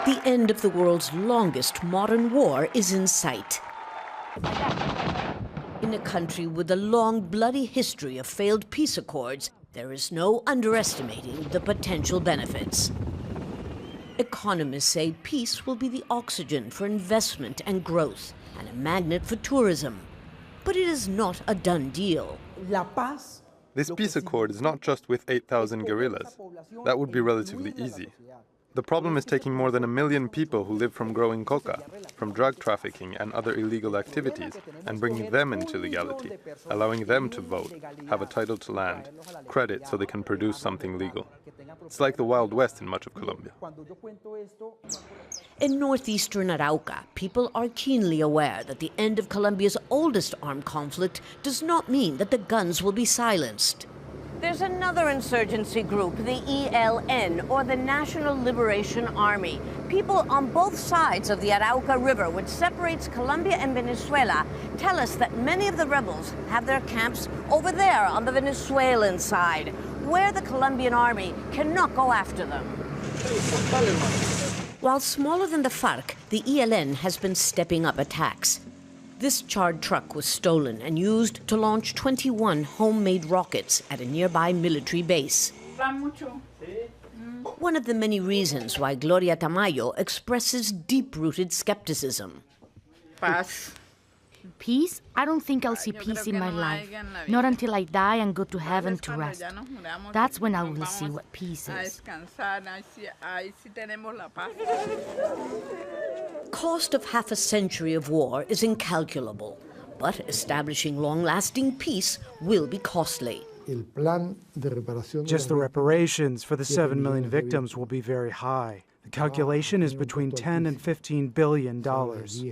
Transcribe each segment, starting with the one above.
The end of the world's longest modern war is in sight. In a country with a long, bloody history of failed peace accords, there is no underestimating the potential benefits. Economists say peace will be the oxygen for investment and growth, and a magnet for tourism. But it is not a done deal. This peace accord is not just with 8,000 guerrillas. That would be relatively easy. The problem is taking more than 1 million people who live from growing coca, from drug trafficking and other illegal activities, and bringing them into legality, allowing them to vote, have a title to land, credit so they can produce something legal. It's like the Wild West in much of Colombia. In northeastern Arauca, people are keenly aware that the end of Colombia's oldest armed conflict does not mean that the guns will be silenced. There's another insurgency group, the ELN, or the National Liberation Army. People on both sides of the Arauca River, which separates Colombia and Venezuela, tell us that many of the rebels have their camps over there on the Venezuelan side, where the Colombian army cannot go after them. While smaller than the FARC, the ELN has been stepping up attacks. This charred truck was stolen and used to launch 21 homemade rockets at a nearby military base. One of the many reasons why Gloria Tamayo expresses deep-rooted skepticism. Peace? I don't think I'll see peace in my life. Not until I die and go to heaven to rest. That's when I will see what peace is. Cost of half a century of war is incalculable, but establishing long-lasting peace will be costly. Just the reparations for the 7 million victims will be very high. The calculation is between $10 and $15 billion.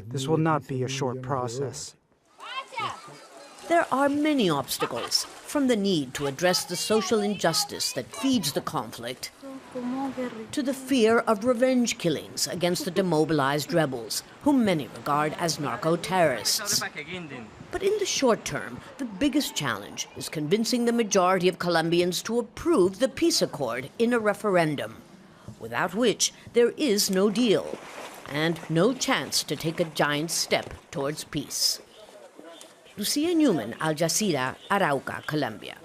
This will not be a short process. There are many obstacles, from the need to address the social injustice that feeds the conflict, to the fear of revenge killings against the demobilized rebels, whom many regard as narco-terrorists. But in the short term, the biggest challenge is convincing the majority of Colombians to approve the peace accord in a referendum, without which there is no deal and no chance to take a giant step towards peace. Lucia Newman, Al Jazeera, Arauca, Colombia.